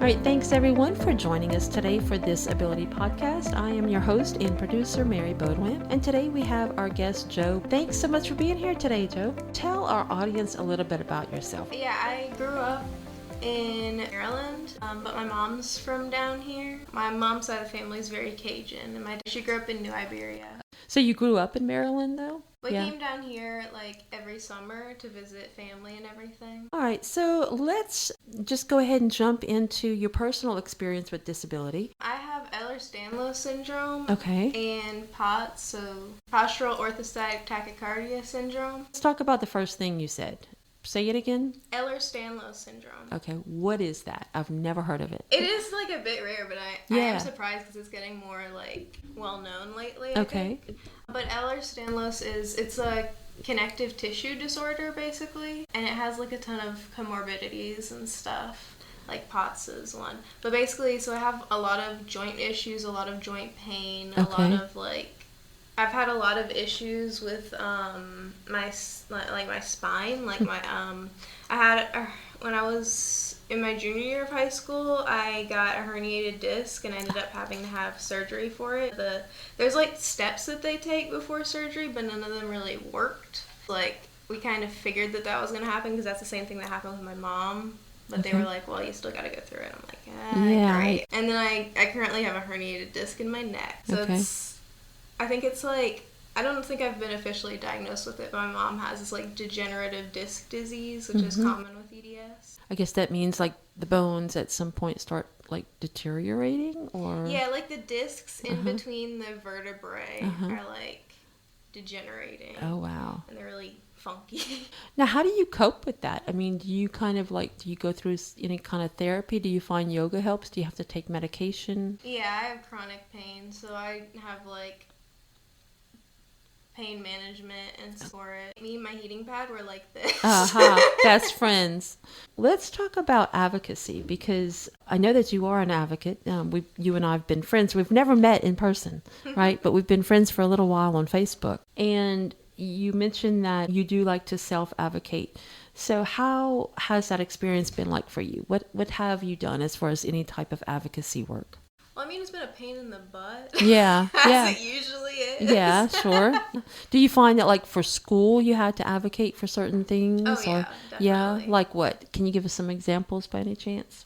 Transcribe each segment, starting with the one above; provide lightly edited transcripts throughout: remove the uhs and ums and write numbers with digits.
All right, thanks everyone for joining us today for this Ability Podcast. I am your host and producer, Mary Baudouin, and today we have our guest, Jo. Thanks so much for being here today, Jo. Tell our audience a little bit about yourself. Yeah, I grew up in Maryland, but my mom's from down here. My mom's side of the family is very Cajun, and she grew up in New Iberia. So you grew up in Maryland, though? We came down here like every summer to visit family and everything. All right, so let's just go ahead and jump into your personal experience with disability. I have Ehlers-Danlos syndrome. Okay. And POTS, so postural orthostatic tachycardia syndrome. Let's talk about the first thing you said. Say it again. Ehlers-Danlos syndrome. Okay, what is that? I've never heard of it. It is like a bit rare, but I am surprised because it's getting more like well known lately. Okay. But Ehlers-Danlos it's a connective tissue disorder basically, and it has like a ton of comorbidities and stuff. Like POTS is one. But basically, so I have a lot of joint issues, a lot of joint pain, a lot of like I've had a lot of issues with my spine, like my I had when I was in my junior year of high school, I got a herniated disc and I ended up having to have surgery for it. There's like steps that they take before surgery, but none of them really worked. Like we kind of figured that was going to happen because that's the same thing that happened with my mom. But they were like, well, you still got to go through it. I'm like, yeah, great. And then I currently have a herniated disc in my neck. So I think it's like, I don't think I've been officially diagnosed with it, but my mom has this like degenerative disc disease, which is common with EDS. I guess that means like the bones at some point start like deteriorating, or? Yeah, like the discs in between the vertebrae are like degenerating. Oh, wow. And they're really funky. Now, how do you cope with that? I mean, do you go through any kind of therapy? Do you find yoga helps? Do you have to take medication? Yeah, I have chronic pain, so I have like pain management and for it. Me and my heating pad were like this. Best friends. Let's talk about advocacy, because I know that you are an advocate. You and I have been friends. We've never met in person, right? But we've been friends for a little while on Facebook. And you mentioned that you do like to self-advocate. So how has that experience been like for you? What have you done as far as any type of advocacy work? Well, I mean, it's been a pain in the butt. Yeah. As it usually is. Yeah, sure. Do you find that like for school you had to advocate for certain things? Oh, yeah, definitely. Yeah, like what? Can you give us some examples by any chance?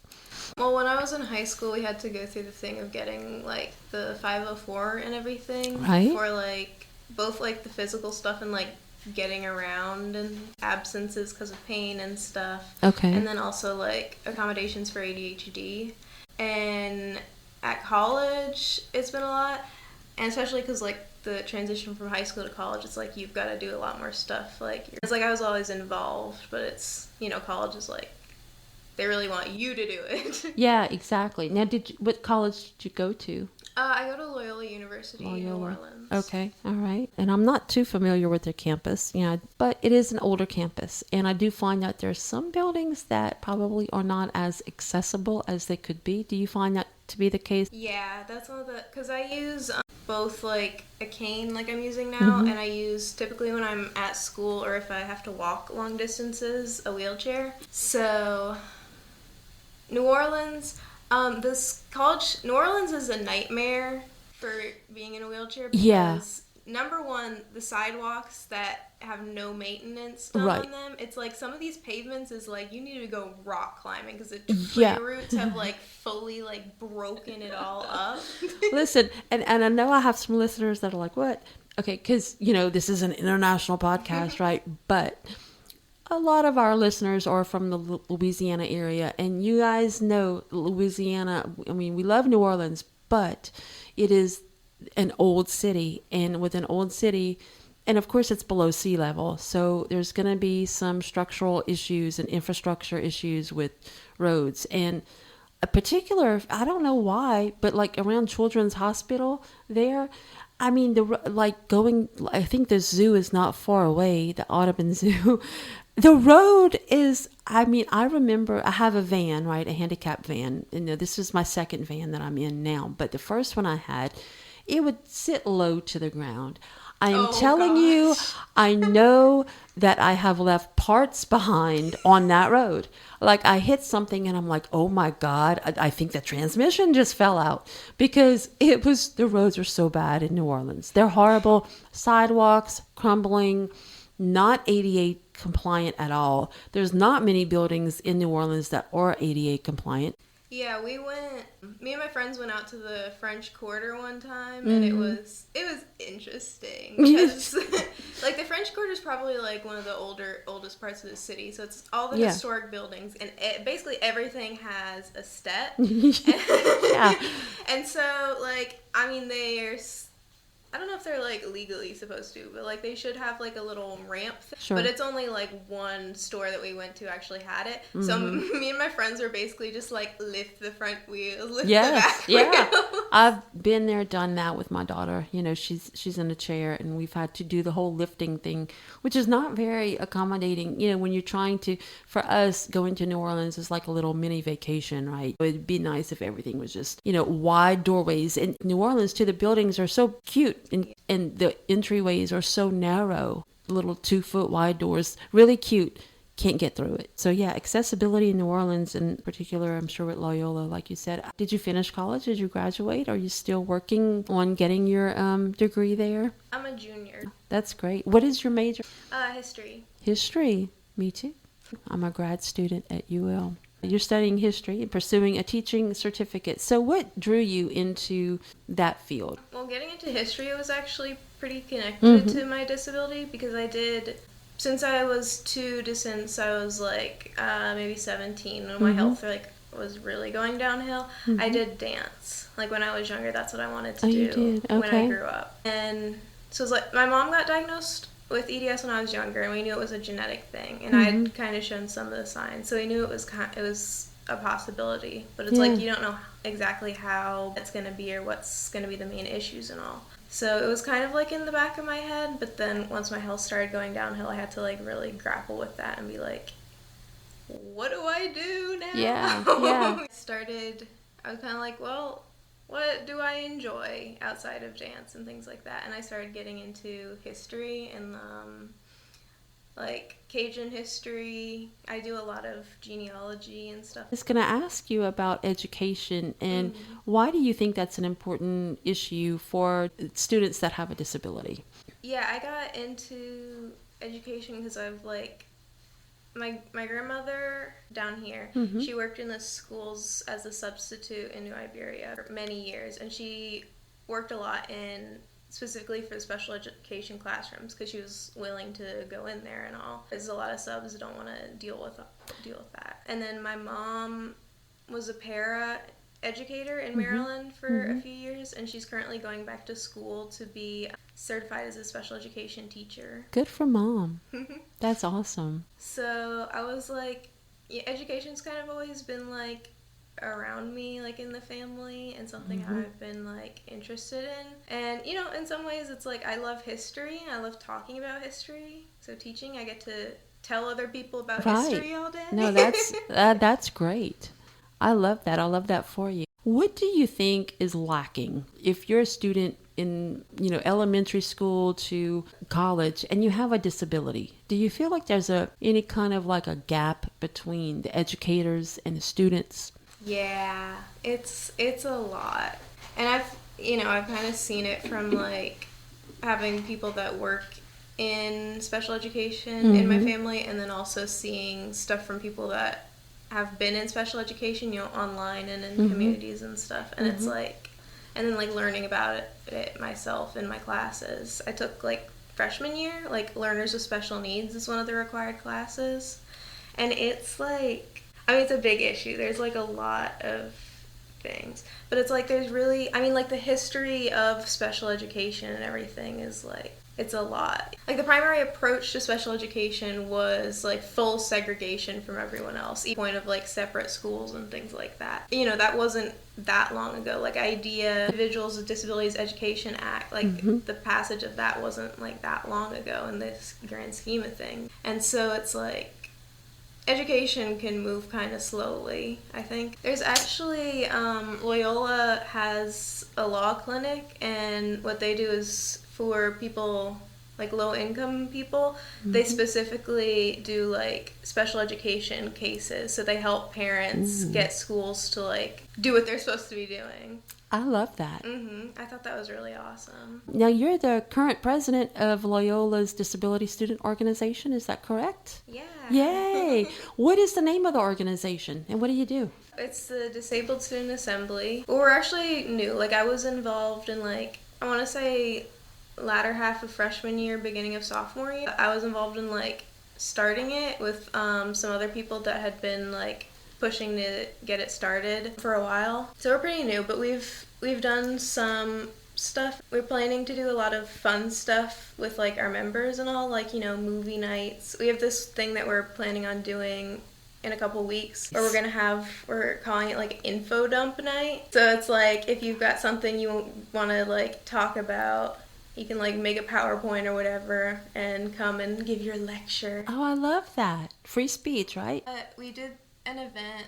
Well, when I was in high school, we had to go through the thing of getting like the 504 and everything. Right. For like both like the physical stuff and like getting around and absences because of pain and stuff. Okay. And then also like accommodations for ADHD. And at college, it's been a lot. And especially because like the transition from high school to college, it's like you've got to do a lot more stuff. Like it's like I was always involved, but it's, college is like they really want you to do it. Yeah, exactly. Now, what college did you go to? I go to Loyola University in New Orleans. Okay, all right. And I'm not too familiar with their campus, but it is an older campus. And I do find that there's some buildings that probably are not as accessible as they could be. Do you find that to be the case? Yeah, that's one of the, because I use both like a cane like I'm using now, and I use typically when I'm at school or if I have to walk long distances, a wheelchair. So New Orleans, New Orleans is a nightmare for being in a wheelchair because number one, the sidewalks that have no maintenance done on them, it's like some of these pavements is like you need to go rock climbing because the tree roots have like fully like broken it all up. Listen, and I know I have some listeners that are like, what? Okay, because this is an international podcast, right? But a lot of our listeners are from the Louisiana area, and you guys know Louisiana. I mean, we love New Orleans, but it is an old city, and with an old city, and of course it's below sea level, so there's going to be some structural issues and infrastructure issues with roads. And a particular, I don't know why, but like around Children's Hospital there, I mean, I think the zoo is not far away, the Audubon Zoo. The road is, I remember I have a van, right? A handicapped van. This is my second van that I'm in now. But the first one I had, it would sit low to the ground. I am Oh, telling you, gosh. I know that I have left parts behind on that road. Like I hit something and I'm like, oh my God, I think the transmission just fell out because the roads are so bad in New Orleans. They're horrible. Sidewalks crumbling, not ADA compliant at all. There's not many buildings in New Orleans that are ADA compliant. Yeah, me and my friends went out to the French Quarter one time, and Mm-hmm. it was interesting because like the French Quarter is probably like one of the oldest parts of the city, so it's all the Yeah. historic buildings, and basically everything has a step. Yeah. And so like I mean I don't know if they're like legally supposed to, but like they should have like a little ramp thing. Sure. But it's only like one store that we went to actually had it. Mm-hmm. So me and my friends were basically just like lift the front wheels, lift the Yes, back yeah. wheels. I've been there, done that with my daughter. You know, she's in a chair and we've had to do the whole lifting thing, which is not very accommodating. You know, when you're trying to, for us, going to New Orleans is like a little mini vacation, right? It'd be nice if everything was just, you know, wide doorways. And New Orleans too, the buildings are so cute and the entryways are so narrow, little 2-foot wide doors, really cute. Can't get through it. So yeah, accessibility in New Orleans in particular, I'm sure at Loyola, like you said. Did you finish college? Did you graduate? Are you still working on getting your degree there? I'm a junior. That's great. What is your major? History. History. Me too. I'm a grad student at UL. You're studying history and pursuing a teaching certificate. So what drew you into that field? Well, getting into history was actually pretty connected to my disability because since I was 2 to since I was like maybe 17 when my health like was really going downhill, I did dance. Like when I was younger, that's what I wanted to do you did? when I Okay. grew up. And so it was like my mom got diagnosed with EDS when I was younger, and we knew it was a genetic thing, and I had kind of shown some of the signs, so we knew it was a possibility. But it's like you don't know exactly how it's going to be or what's going to be the main issues and all. So it was kind of like in the back of my head, but then once my health started going downhill, I had to like really grapple with that and be like, what do I do now? Yeah. I was kind of like, well, what do I enjoy outside of dance and things like that? And I started getting into history and like Cajun history. I do a lot of genealogy and stuff. I was going to ask you about education and why do you think that's an important issue for students that have a disability? Yeah, I got into education because I've like my grandmother down here, she worked in the schools as a substitute in New Iberia for many years, and she worked a lot specifically for the special education classrooms because she was willing to go in there and all. There's a lot of subs that don't want to deal with that. And then my mom was a para educator in Maryland for a few years, and she's currently going back to school to be certified as a special education teacher. Good for mom. That's awesome. So I was like, yeah, education's kind of always been like around me, like in the family, and something I've been like interested in. And you know, in some ways it's like I love history and I love talking about history, so teaching, I get to tell other people about history all day. No, that's great. I love that. I love that for you. What do you think is lacking if you're a student in, you know, elementary school to college and you have a disability? Do you feel like there's any kind of like a gap between the educators and the students? Yeah, it's a lot. And I've kind of seen it from like having people that work in special education in my family, and then also seeing stuff from people that have been in special education, you know, online and in communities and stuff. And it's like, and then like learning about it myself in my classes. I took like freshman year, like learners with special needs is one of the required classes. And it's like, I mean, it's a big issue. There's like a lot of things, but it's like there's really, I mean, like the history of special education and everything is like, it's a lot. Like the primary approach to special education was like full segregation from everyone else, the point of like separate schools and things like that. You know, that wasn't that long ago. Like Individuals with Disabilities Education Act, like the passage of that wasn't like that long ago in this grand scheme of things. And so it's like, education can move kind of slowly, I think. There's actually, Loyola has a law clinic, and what they do is for people, like low-income people. They specifically do like special education cases, so they help parents get schools to like do what they're supposed to be doing. I love that. I thought that was really awesome. Now, you're the current president of Loyola's Disability Student Organization, is that correct? Yeah. Yay! What is the name of the organization, and what do you do? It's the Disabled Student Assembly. Well, we're actually new. Like, I was involved in, like, I want to say latter half of freshman year, beginning of sophomore year. I was involved in, like, starting it with some other people that had been, like, pushing to get it started for a while. So we're pretty new, but we've done some stuff. We're planning to do a lot of fun stuff with, like, our members and all, like, you know, movie nights. We have this thing that we're planning on doing in a couple weeks where we're calling it like info dump night. So it's like if you've got something you want to like talk about, you can like make a PowerPoint or whatever and come and give your lecture. Oh, I love that. Free speech, right? We did an event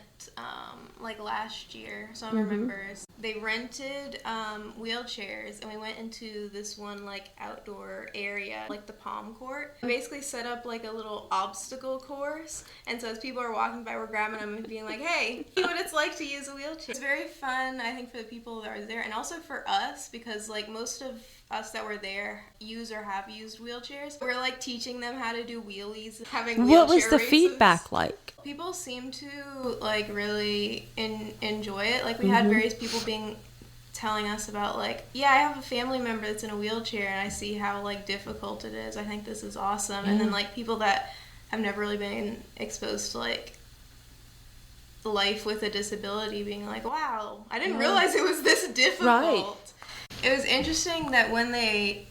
like last year. Some of our members, they rented wheelchairs, and we went into this one like outdoor area, like the Palm Court. We basically set up like a little obstacle course, and so as people are walking by, we're grabbing them and being like, hey, see what it's like to use a wheelchair. It's very fun, I think, for the people that are there, and also for us, because like most of us that were there use or have used wheelchairs. We're like teaching them how to do wheelies, having wheelchair What was the races. feedback like? People seem to like really enjoy it. Like we had various people telling us about like, yeah, I have a family member that's in a wheelchair and I see how like difficult it is. I think this is awesome. And then like people that have never really been exposed to like life with a disability being like, wow, I didn't realize it was this difficult. Right. It was interesting that when they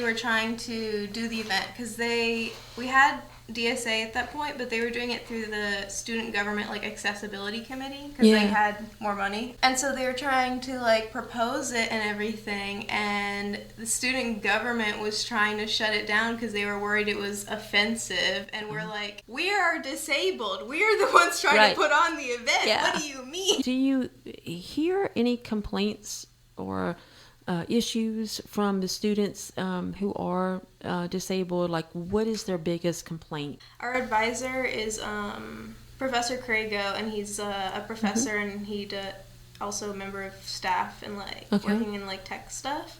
were trying to do the event, because we had DSA at that point, but they were doing it through the Student Government like Accessibility Committee because they had more money, and so they were trying to like propose it and everything, and the student government was trying to shut it down because they were worried it was offensive, and we're like, we are disabled, we are the ones trying to put on the event. What do you mean? Do you hear any complaints or issues from the students who are disabled? Like, what is their biggest complaint? Our advisor is Professor Crago, and he's a professor, and he also a member of staff and like working in like tech stuff.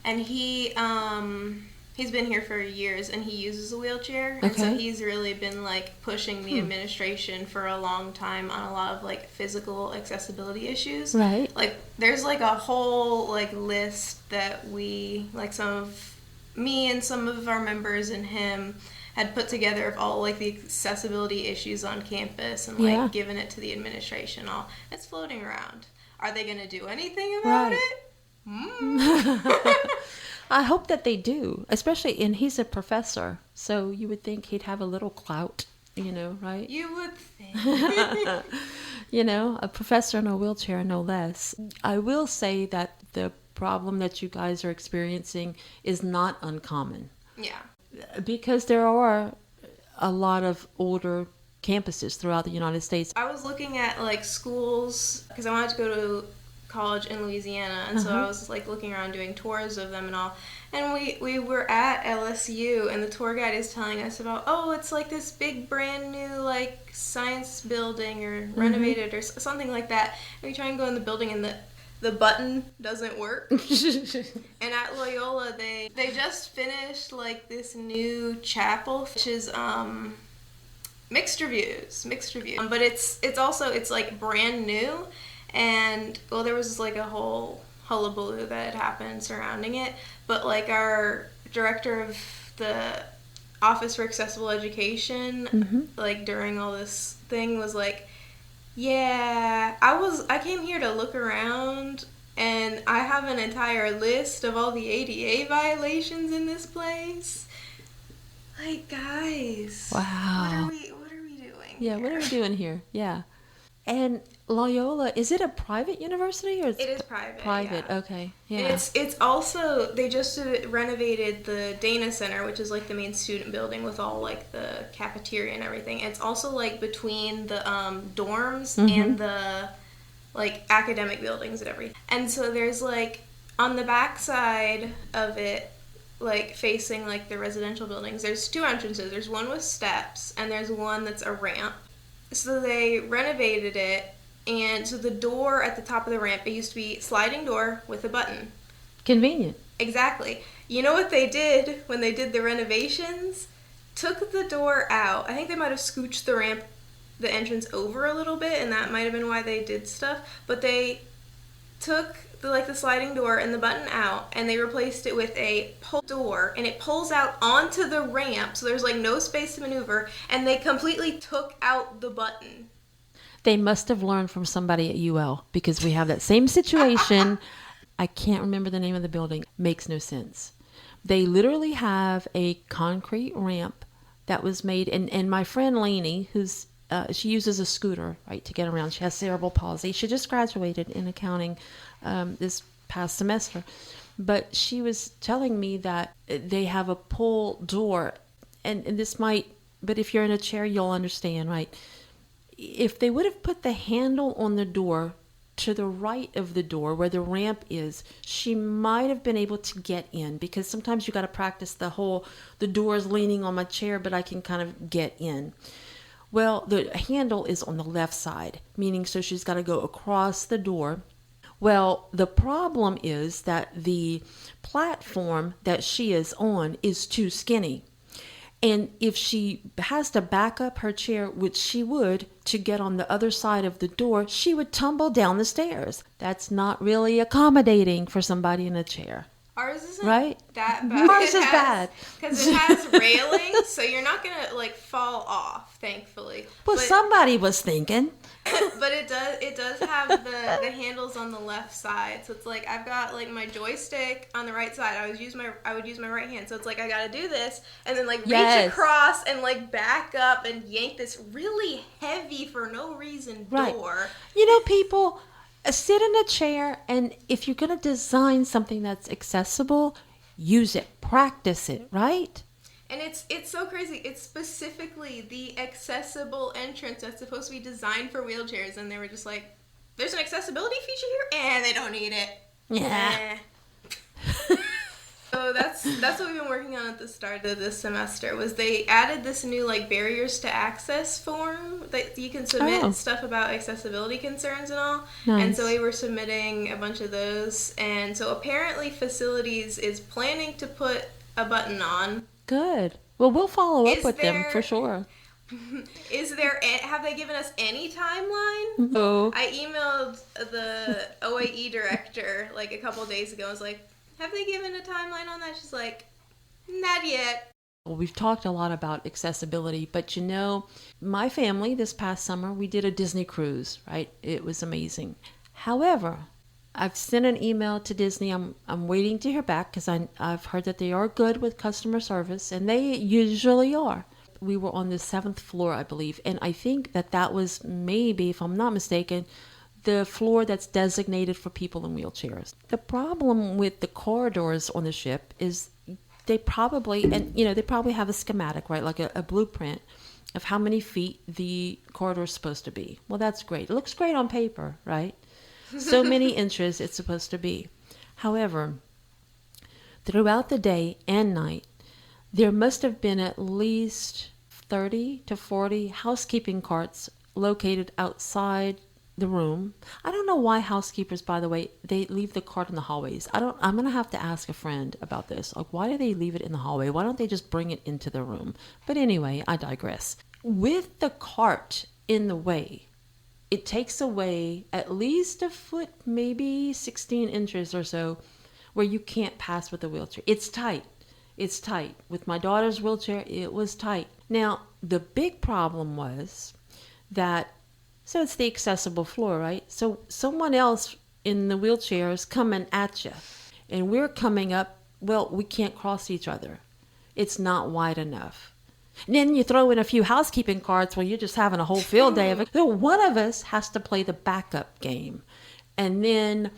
And he's been here for years, and he uses a wheelchair, and so he's really been like pushing the administration for a long time on a lot of like physical accessibility issues. Right. Like there's like a whole like list that we like me and some of our members and him had put together of all like the accessibility issues on campus and like given it to the administration. All it's floating around. Are they going to do anything about it? I hope that they do, especially, and he's a professor, so you would think he'd have a little clout, you know, right? You would think. You know, a professor in a wheelchair, no less. I will say that the problem that you guys are experiencing is not uncommon. Yeah. Because there are a lot of older campuses throughout the United States. I was looking at like schools because I wanted to go to college in Louisiana, and so I was like looking around doing tours of them and all, and we were at LSU, and the tour guide is telling us about, oh, it's like this big brand new like science building or renovated or something like that, and we try and go in the building and the button doesn't work. And at Loyola they just finished like this new chapel, which is mixed reviews, but it's also like brand new. And, well, there was, like, a whole hullabaloo that had happened surrounding it. But, like, our director of the Office for Accessible Education, like, during all this thing was like, yeah, I came here to look around, and I have an entire list of all the ADA violations in this place. Like, guys. Wow. What are we doing? Yeah, what are we doing here? Yeah. And Loyola, is it a private university or it is private? Private, yeah. Okay, yeah. And it's also, they just renovated the Dana Center, which is like the main student building with all like the cafeteria and everything. It's also like between the dorms and the like academic buildings and everything. And so there's like on the back side of it, like facing like the residential buildings. There's two entrances. There's one with steps and there's one that's a ramp. So they renovated it, and so the door at the top of the ramp, it used to be sliding door with a button. Convenient. Exactly. You know what they did when they did the renovations? Took the door out. I think they might have scooched the entrance over a little bit, and that might have been why they did stuff. But they took the sliding door and the button out, and they replaced it with a pull door, and it pulls out onto the ramp, so there's like no space to maneuver, and they completely took out the button. They must have learned from somebody at UL, because we have that same situation. I can't remember the name of the building. Makes no sense. They literally have a concrete ramp that was made, and my friend Lainey, who's she uses a scooter, right, to get around. She has cerebral palsy. She just graduated in accounting this past semester. But she was telling me that they have a pull door, and this might, but if you're in a chair, you'll understand, right? If they would have put the handle on the door to the right of the door where the ramp is, she might have been able to get in, because sometimes you got to practice the door is leaning on my chair, but I can kind of get in. Well, the handle is on the left side, meaning so she's got to go across the door. Well, the problem is that the platform that she is on is too skinny. And if she has to back up her chair, which she would, to get on the other side of the door, she would tumble down the stairs. That's not really accommodating for somebody in a chair. Ours isn't right? that bad. Ours is bad. Because it has railings, so you're not going to, like, fall off, thankfully. Well, somebody was thinking. But it does have the handles on the left side. So it's like I've got like my joystick on the right side. I would use my right hand. So it's like I got to do this and then like reach across and like back up and yank this really heavy for no reason door. You know, people sit in a chair, and if you're going to design something that's accessible, use it, practice it, right? And it's so crazy. It's specifically the accessible entrance that's supposed to be designed for wheelchairs, and they were just like, there's an accessibility feature here, and they don't need it. Yeah. So that's what we've been working on at the start of this semester, was they added this new like barriers to access form that you can submit stuff about accessibility concerns and all. Nice. And so we were submitting a bunch of those, and so apparently facilities is planning to put a button on. Good. Well, we'll follow up with them for sure. Have they given us any timeline? No. I emailed the OAE director like a couple days ago. I was like, have they given a timeline on that? She's like, not yet. Well, we've talked a lot about accessibility, but you know, my family this past summer, we did a Disney cruise, right? It was amazing. However, I've sent an email to Disney. I'm waiting to hear back, because I've heard that they are good with customer service, and they usually are. We were on the 7th floor, I believe, and I think that was maybe, if I'm not mistaken, the floor that's designated for people in wheelchairs. The problem with the corridors on the ship is they probably have a schematic, right, like a blueprint of how many feet the corridor is supposed to be. Well, that's great. It looks great on paper, right? So many inches it's supposed to be. However, throughout the day and night, there must have been at least 30 to 40 housekeeping carts located outside the room. I don't know why housekeepers, by the way, they leave the cart in the hallways. I'm going to have to ask a friend about this. Like, why do they leave it in the hallway? Why don't they just bring it into the room? But anyway, I digress. With the cart in the way, it takes away at least a foot, maybe 16 inches or so, where you can't pass with a wheelchair. It's tight. It's tight. With my daughter's wheelchair, it was tight. Now, the big problem was that, so it's the accessible floor, right? So someone else in the wheelchair is coming at you, and we're coming up, well, we can't cross each other. It's not wide enough. And then you throw in a few housekeeping carts where you're just having a whole field day of it. So one of us has to play the backup game. And then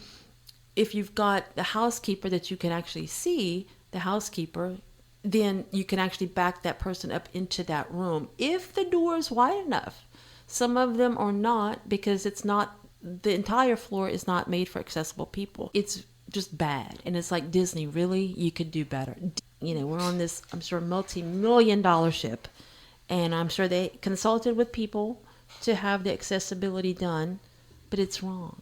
if you've got the housekeeper that you can actually see, the housekeeper, then you can actually back that person up into that room if the door is wide enough. Some of them are not, because the entire floor is not made for accessible people. It's just bad. And it's like, Disney, really? You could do better. we're on this, I'm sure, multi-million-dollar ship. And I'm sure they consulted with people to have the accessibility done, but it's wrong.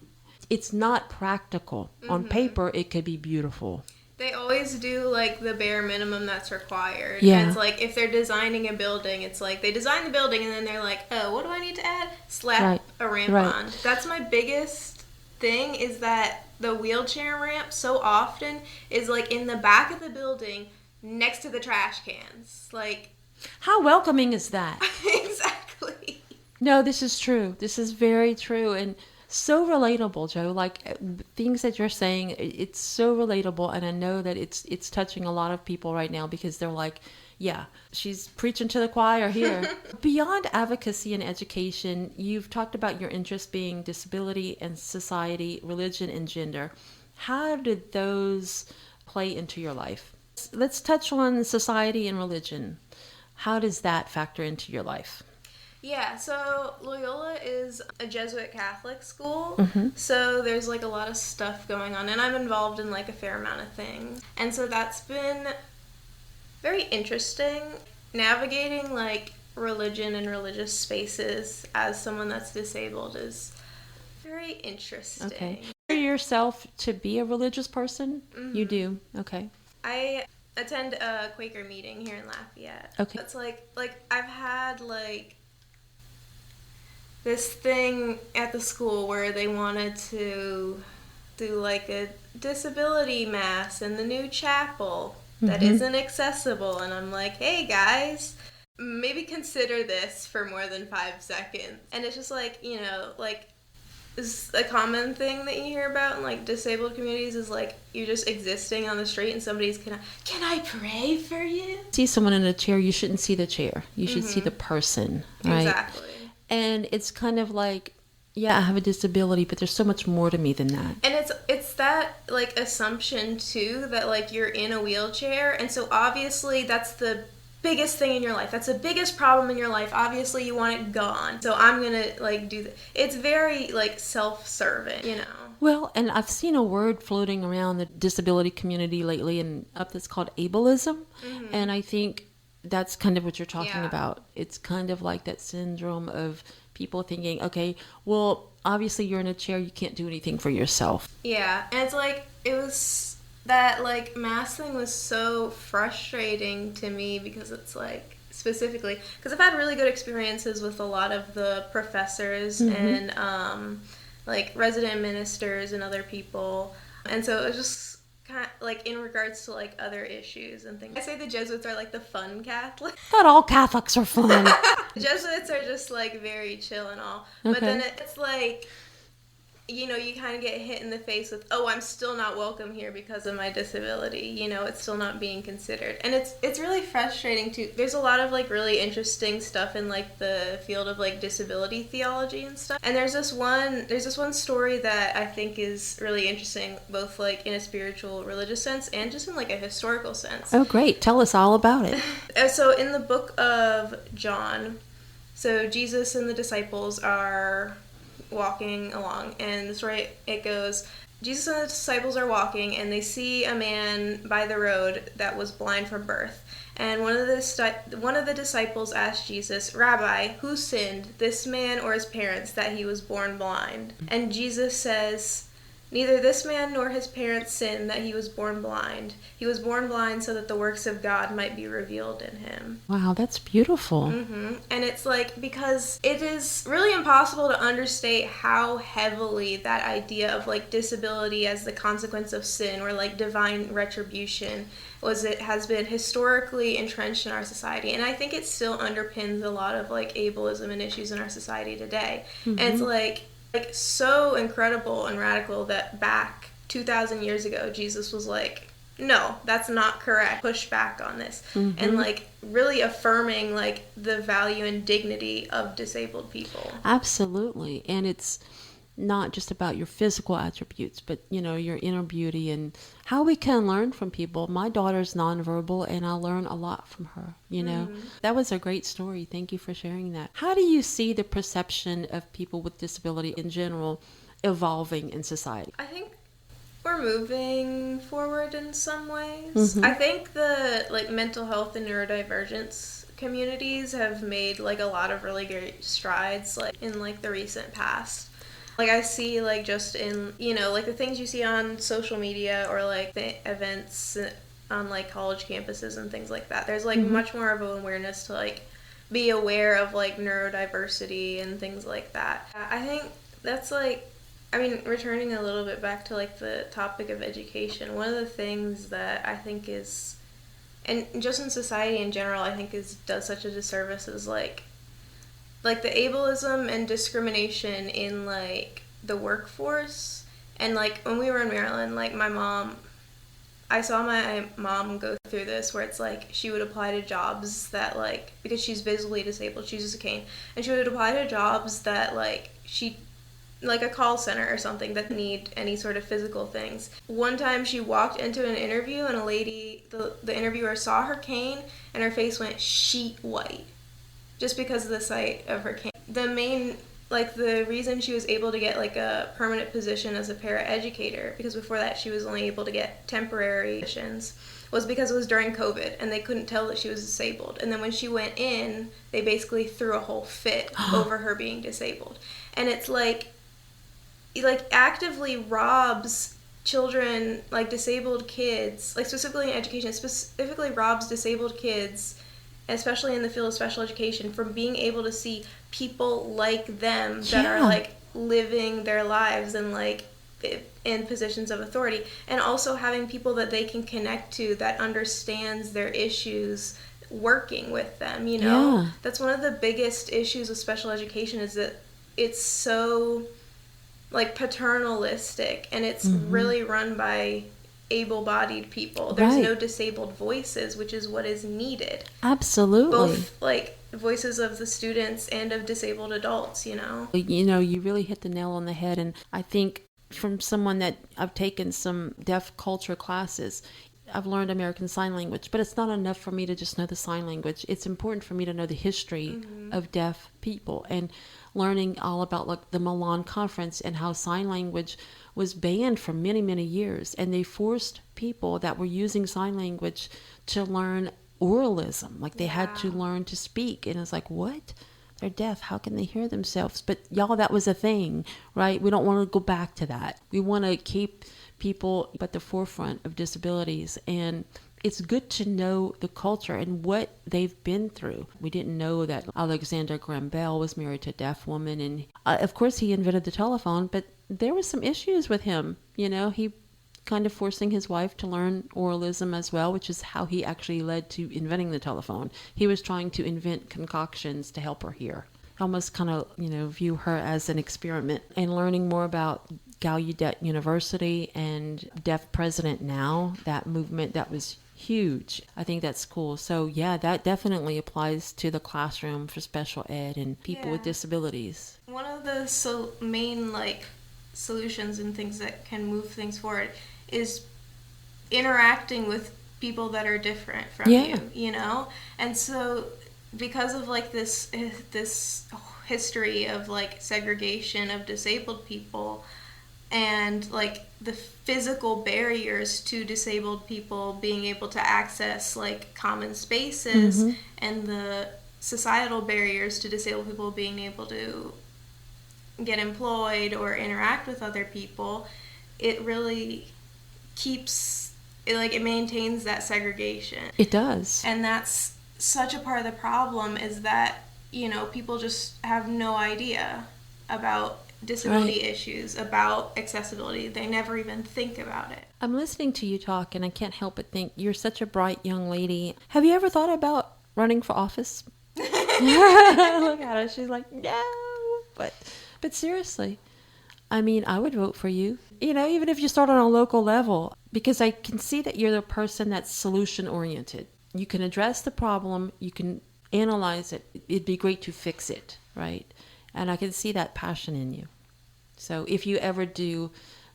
It's not practical. On paper, it could be beautiful. They always do, like, the bare minimum that's required. Yeah. And it's like, if they're designing a building, it's like, they design the building and then they're like, oh, what do I need to add? Slap a ramp on. That's my biggest thing, is that the wheelchair ramp so often is, like, in the back of the building next to the trash cans. Like, how welcoming is that? Exactly. No, this is true. This is very true. And so relatable, Jo. Like, things that you're saying, it's so relatable, and I know that it's touching a lot of people right now, because they're like, yeah, she's preaching to the choir here. Beyond advocacy and education, you've talked about your interest being disability and society, religion, and gender. How did those play into your life? Let's touch on society and religion. How does that factor into your life? Yeah, so Loyola is a Jesuit Catholic school, so there's, like, a lot of stuff going on, and I'm involved in, like, a fair amount of things. And so that's been very interesting. Navigating, like, religion and religious spaces as someone that's disabled is very interesting. Okay. For yourself to be a religious person? You do? Okay. I attend a Quaker meeting here in Lafayette. Okay. It's like I've had, like, this thing at the school where they wanted to do, like, a disability mass in the new chapel that isn't accessible, and I'm like, hey guys, maybe consider this for more than 5 seconds. And it's just like, like, is a common thing that you hear about in, like, disabled communities is, like, you're just existing on the street and somebody's can I pray for you? See someone in a chair, you shouldn't see the chair. You should see the person, right? Exactly. And it's kind of like, yeah, I have a disability, but there's so much more to me than that. And it's that, like, assumption, too, that, like, you're in a wheelchair, and so obviously that's the biggest thing in your life. That's the biggest problem in your life. Obviously you want it gone. So I'm going to, like, do that. It's very, like, self-serving, Well, and I've seen a word floating around the disability community lately and up that's called ableism. And I think that's kind of what you're talking about. It's kind of like that syndrome of people thinking, okay, well, obviously you're in a chair, you can't do anything for yourself. Yeah, and it's like, it was that, like, mass thing was so frustrating to me, because it's like, specifically, because I've had really good experiences with a lot of the professors and like, resident ministers and other people, and so it was just kind of, like, in regards to, like, other issues and things. I say the Jesuits are, like, the fun Catholics. Not all Catholics are fun. Jesuits are just, like, very chill and all. But then it's like, you kind of get hit in the face with, oh, I'm still not welcome here because of my disability. It's still not being considered. And it's really frustrating, too. There's a lot of, like, really interesting stuff in, like, the field of, like, disability theology and stuff. And there's this one story that I think is really interesting, both, like, in a spiritual, religious sense and just in, like, a historical sense. Oh, great. Tell us all about it. So in the book of John, so Jesus and the disciples are walking along, and the story, it goes, Jesus and the disciples are walking, and they see a man by the road that was blind from birth. And one of the disciples asked Jesus, Rabbi, who sinned, this man or his parents, that he was born blind? And Jesus says, neither this man nor his parents sinned that he was born blind. He was born blind so that the works of God might be revealed in him. Wow, that's beautiful. And it's like, because it is really impossible to understate how heavily that idea of, like, disability as the consequence of sin, or, like, divine retribution, it has been historically entrenched in our society. And I think it still underpins a lot of, like, ableism and issues in our society today. And it's like so incredible and radical that back 2,000 years ago, Jesus was like, no, that's not correct. Push back on this. And, like, really affirming, like, the value and dignity of disabled people. Absolutely. And it's not just about your physical attributes, but, your inner beauty and how we can learn from people. My daughter's nonverbal, and I learn a lot from her, That was a great story. Thank you for sharing that. How do you see the perception of people with disability in general evolving in society? I think we're moving forward in some ways. Mm-hmm. I think the like mental health and neurodivergence communities have made like a lot of really great strides like in like the recent past. Like I see like just in, you know, like the things you see on social media or like the events on like college campuses and things like that. There's like Mm-hmm. much more of an awareness to like be aware of like neurodiversity and things like that. I think that's like, I mean, returning a little bit back to like the topic of education, one of the things that I think is, and just in society in general, I think does such a disservice is like the ableism and discrimination in like the workforce. And like when we were in Maryland, like I saw my mom go through this where it's like she would apply to jobs that like, because she's visually disabled, she uses a cane, and she would apply to jobs that like she, like a call center or something that need any sort of physical things. One time she walked into an interview and a lady, the interviewer saw her cane and her face went sheet white just because of the sight of her cane. The main, like the reason she was able to get like a permanent position as a paraeducator, because before that she was only able to get temporary positions, was because it was during COVID and they couldn't tell that she was disabled. And then when she went in, they basically threw a whole fit over her being disabled. And it's like actively robs children, like disabled kids, like specifically in education, specifically robs disabled kids, especially in the field of special education, from being able to see people like them that are like living their lives and like in positions of authority, and also having people that they can connect to that understands their issues working with them, you know? That's one of the biggest issues with special education, is that it's so like paternalistic, and it's really run by able-bodied people. There's no disabled voices, which is what is needed. Absolutely. Both like voices of the students and of disabled adults, you know? You know, you really hit the nail on the head. And I think from someone that I've taken some deaf culture classes, I've learned American Sign Language, but it's not enough for me to just know the sign language. It's important for me to know the history of deaf people, and learning all about like the Milan Conference and how sign language was banned for many, many years. And they forced people that were using sign language to learn oralism. Like they had to learn to speak. And it's like, what? They're deaf. How can they hear themselves? But y'all, that was a thing, right? We don't want to go back to that. We want to keep people at the forefront of disabilities. And it's good to know the culture and what they've been through. We didn't know that Alexander Graham Bell was married to a deaf woman. And of course, he invented the telephone, but there was some issues with him. You know, he kind of forcing his wife to learn oralism as well, which is how he actually led to inventing the telephone. He was trying to invent concoctions to help her hear. Almost kind of, you know, view her as an experiment. And learning more about Gallaudet University and Deaf President Now, that movement, that was huge. I think that's cool. So yeah, that definitely applies to the classroom for special ed and people with disabilities. One of the main like solutions and things that can move things forward is interacting with people that are different from you, you know? And so because of like this history of like segregation of disabled people, and like the physical barriers to disabled people being able to access like common spaces, and the societal barriers to disabled people being able to get employed or interact with other people, it really it maintains that segregation. It does. And that's such a part of the problem, is that, you know, people just have no idea about disability issues, about accessibility. They never even think about it. I'm listening to you talk and I can't help but think you're such a bright young lady. Have you ever thought about running for office? Look at her. She's like, no. But seriously, I mean, I would vote for you. You know, even if you start on a local level, because I can see that you're the person that's solution oriented. You can address the problem. You can analyze it. It'd be great to fix it, right? And I can see that passion in you. So if you ever do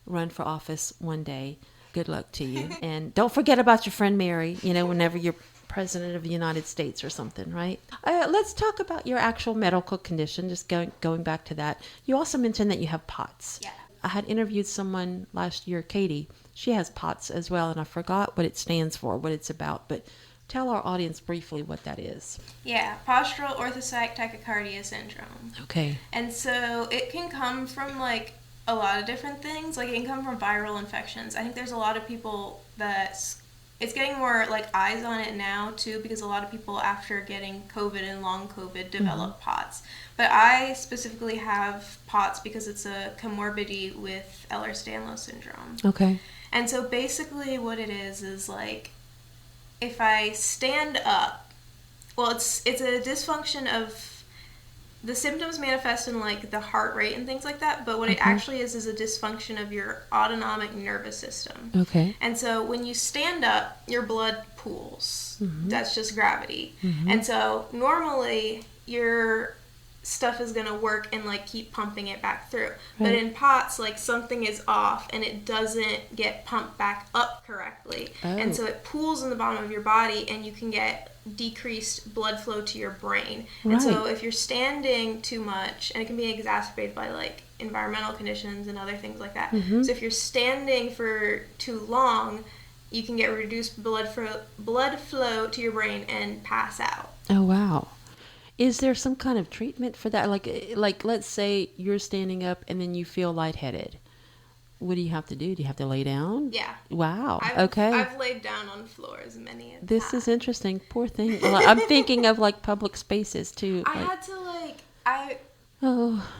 run for office one day, good luck to you. And don't forget about your friend Mary, you know, whenever you're president of the United States or something, right? Let's talk about your actual medical condition, just going back to that. You also mentioned that you have POTS. Yeah. I had interviewed someone last year, Katie. She has POTS as well, and I forgot what it stands for, what it's about. But tell our audience briefly what that is. Yeah, postural orthostatic tachycardia syndrome. Okay. And so it can come from like a lot of different things. Like it can come from viral infections. I think there's a lot of people that it's getting more like eyes on it now too, because a lot of people after getting COVID and long COVID develop POTS. But I specifically have POTS because it's a comorbidity with Ehlers-Danlos syndrome. Okay. And so basically what it is like if I stand up, well, it's a dysfunction of the symptoms manifest in like the heart rate and things like that, but what it actually is a dysfunction of your autonomic nervous system. Okay. And so when you stand up, your blood pools. That's just gravity. And so normally your stuff is going to work and like keep pumping it back through. But in POTS, like something is off and it doesn't get pumped back up correctly. And so it pools in the bottom of your body and you can get decreased blood flow to your brain. And so if you're standing too much, and it can be exacerbated by like environmental conditions and other things like that. So if you're standing for too long, you can get reduced blood flow to your brain and pass out. Oh, wow. Is there some kind of treatment for that? Like let's say you're standing up and then you feel lightheaded. What do you have to do? Do you have to lay down? Yeah. Wow. I've laid down on floors many a time. This is interesting. Poor thing. I'm thinking of like public spaces too. I had to I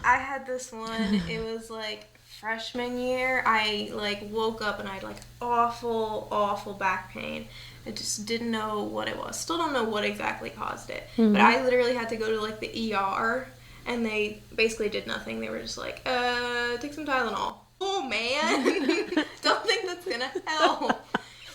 had this one. It was like freshman year. I like woke up and I had like awful back pain. I just didn't know what it was. Still don't know what exactly caused it. But I literally had to go to like the ER and they basically did nothing. They were just like, take some Tylenol. Oh man, don't think that's gonna help.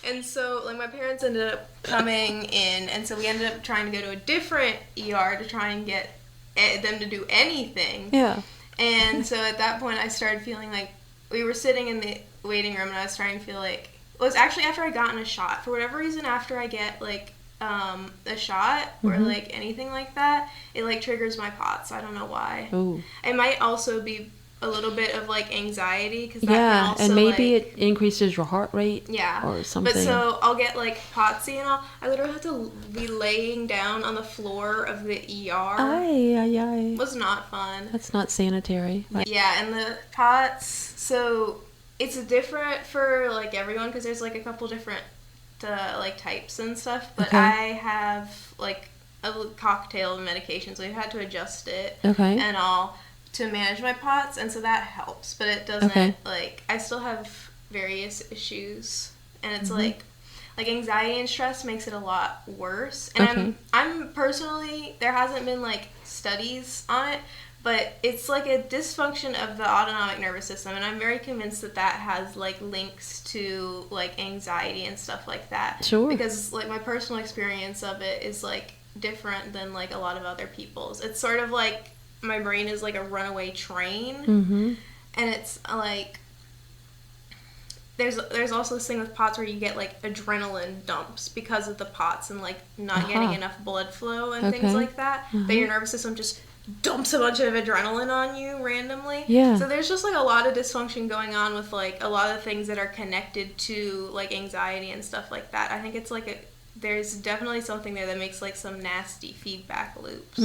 And so like my parents ended up coming in, and so we ended up trying to go to a different ER to try and get them to do anything. Yeah. And so at that point I started feeling like we were sitting in the waiting room and I was starting to feel like it was actually after I gotten a shot. For whatever reason, after I get like a shot or like anything like that, it like triggers my POTS. I don't know why. Ooh. It might also be a little bit of like anxiety because that Yeah, can also, and maybe like, it increases your heart rate. Yeah, or something. But so I'll get like POTSy and all. I literally have to be laying down on the floor of the ER. It Was not fun. That's not sanitary. Right. Yeah, and the POTS. So it's different for like everyone because there's like a couple different like types and stuff. But I have like a cocktail of medications. We've had to adjust it and all to manage my POTS, and so that helps. But it doesn't like I still have various issues, and it's like anxiety and stress makes it a lot worse. And I'm personally, there hasn't been like studies on it, but it's like a dysfunction of the autonomic nervous system, and I'm very convinced that that has like links to like anxiety and stuff like that. Sure. Because like my personal experience of it is like different than like a lot of other people's. It's sort of like my brain is like a runaway train, and it's like there's also this thing with POTS where you get like adrenaline dumps because of the POTS and like not getting enough blood flow and things like that. That your nervous system just dumps a bunch of adrenaline on you randomly. Yeah. So there's just like a lot of dysfunction going on with like a lot of things that are connected to like anxiety and stuff like that. I think it's like there's definitely something there that makes like some nasty feedback loops.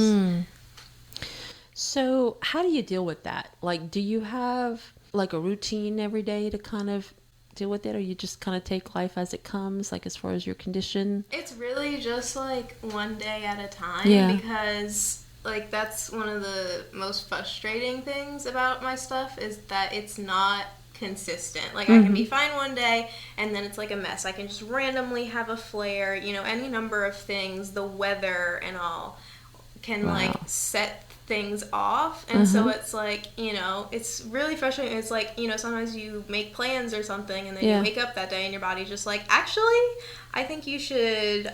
So how do you deal with that? Like, do you have like a routine every day to kind of deal with it, or you just kind of take life as it comes, like as far as your condition? It's really just like one day at a time, because like that's one of the most frustrating things about my stuff is that it's not consistent. Like I can be fine one day and then it's like a mess. I can just randomly have a flare, you know, any number of things, the weather and all can like set things off, and so it's like, you know, it's really frustrating. It's like, you know, sometimes you make plans or something and then you wake up that day and your body's just like, actually I think you should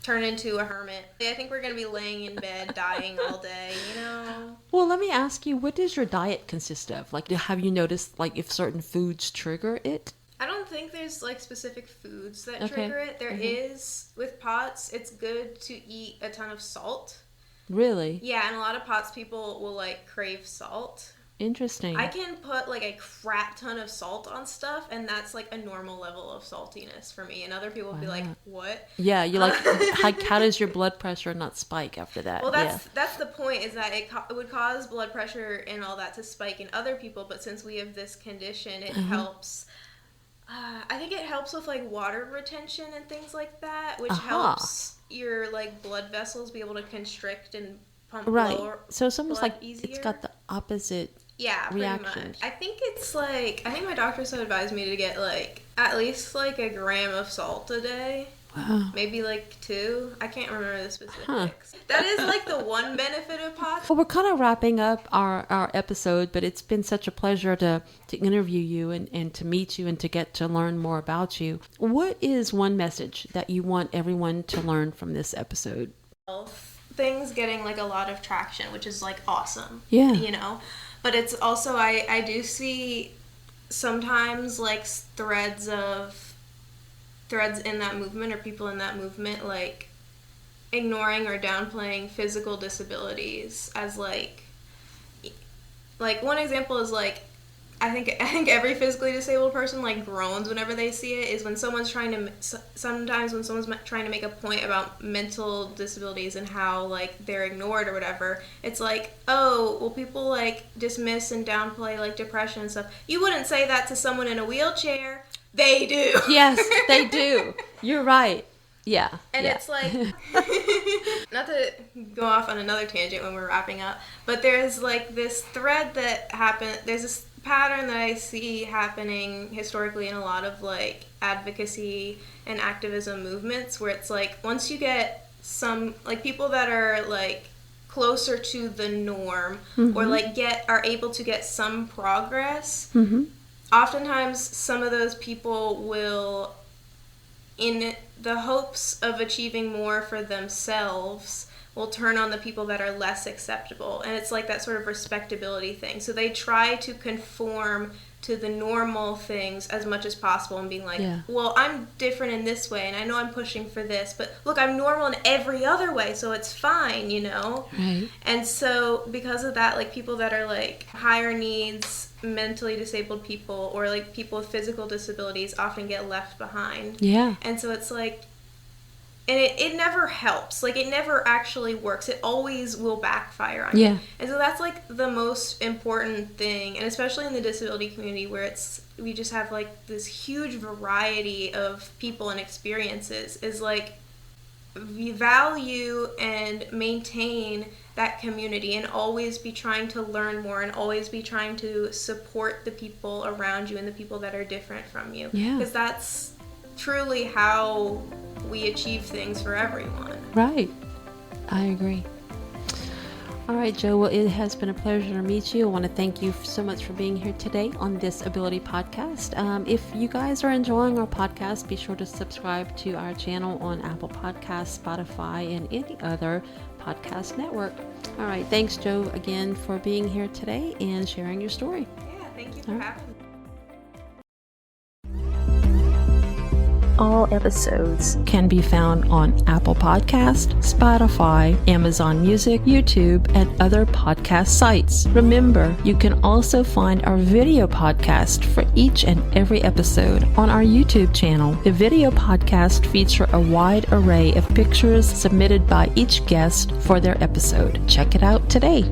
turn into a hermit. I think we're gonna be laying in bed dying all day, you know. Well, let me ask you, what does your diet consist of? Like, have you noticed like if certain foods trigger it? I don't think there's like specific foods that trigger it. There is with POTS. It's good to eat a ton of salt. Really? Yeah, and a lot of POTS people will like crave salt. Interesting. I can put like a crap ton of salt on stuff, and that's like a normal level of saltiness for me. And other people will be like, "What?" Yeah, you're like, how does your blood pressure not spike after that? Well, that's the point, is that it would cause blood pressure and all that to spike in other people, but since we have this condition, it helps. I think it helps with like water retention and things like that, which helps your like blood vessels be able to constrict and pump So it's almost like easier. It's got the opposite reaction. pretty much. I think my doctor so advised me to get like at least like a gram of salt a day. Wow. Maybe like 2. I can't remember the specifics. That is like the one benefit of pots. Well, we're kind of wrapping up our episode, but it's been such a pleasure to interview you and to meet you and to get to learn more about you. What is one message that you want everyone to learn from this episode? Things getting like a lot of traction, which is like awesome. Yeah. You know? But it's also, I do see sometimes like threads in that movement, or people in that movement, like ignoring or downplaying physical disabilities as like one example is like, I think every physically disabled person like groans whenever they see it, is when someone's trying to make a point about mental disabilities and how like they're ignored or whatever. It's like, oh, well, people like dismiss and downplay like depression and stuff. You wouldn't say that to someone in a wheelchair. They do. Yes, they do. You're right. Yeah. And it's like, not to go off on another tangent when we're wrapping up, but there's like this thread that happened. There's this pattern that I see happening historically in a lot of like advocacy and activism movements, where it's like, once you get some like people that are like closer to the norm, or like are able to get some progress, oftentimes some of those people will, in the hopes of achieving more for themselves, will turn on the people that are less acceptable. And it's like that sort of respectability thing. So they try to conform to the normal things as much as possible, and being like, well, I'm different in this way, and I know I'm pushing for this, but look, I'm normal in every other way, so it's fine, you know? Right. And so because of that, like people that are like higher needs, mentally disabled people, or like people with physical disabilities often get left behind. Yeah. And so it's like, and it never helps. Like, it never actually works. It always will backfire on you. And so that's, like, the most important thing, and especially in the disability community, where we just have, like, this huge variety of people and experiences, is, like, we value and maintain that community, and always be trying to learn more, and always be trying to support the people around you and the people that are different from you. Yeah. Because that's truly how we achieve things for everyone. Right. I agree. All right, Jo. Well, it has been a pleasure to meet you. I want to thank you so much for being here today on this Ability Podcast. If you guys are enjoying our podcast, be sure to subscribe to our channel on Apple Podcasts, Spotify, and any other podcast network. All right. Thanks, Jo, again for being here today and sharing your story. Yeah, thank you for having me. All episodes can be found on Apple Podcast, Spotify, Amazon Music, YouTube, and other podcast sites. Remember, you can also find our video podcast for each and every episode on our YouTube channel. The video podcast feature a wide array of pictures submitted by each guest for their episode. Check it out today.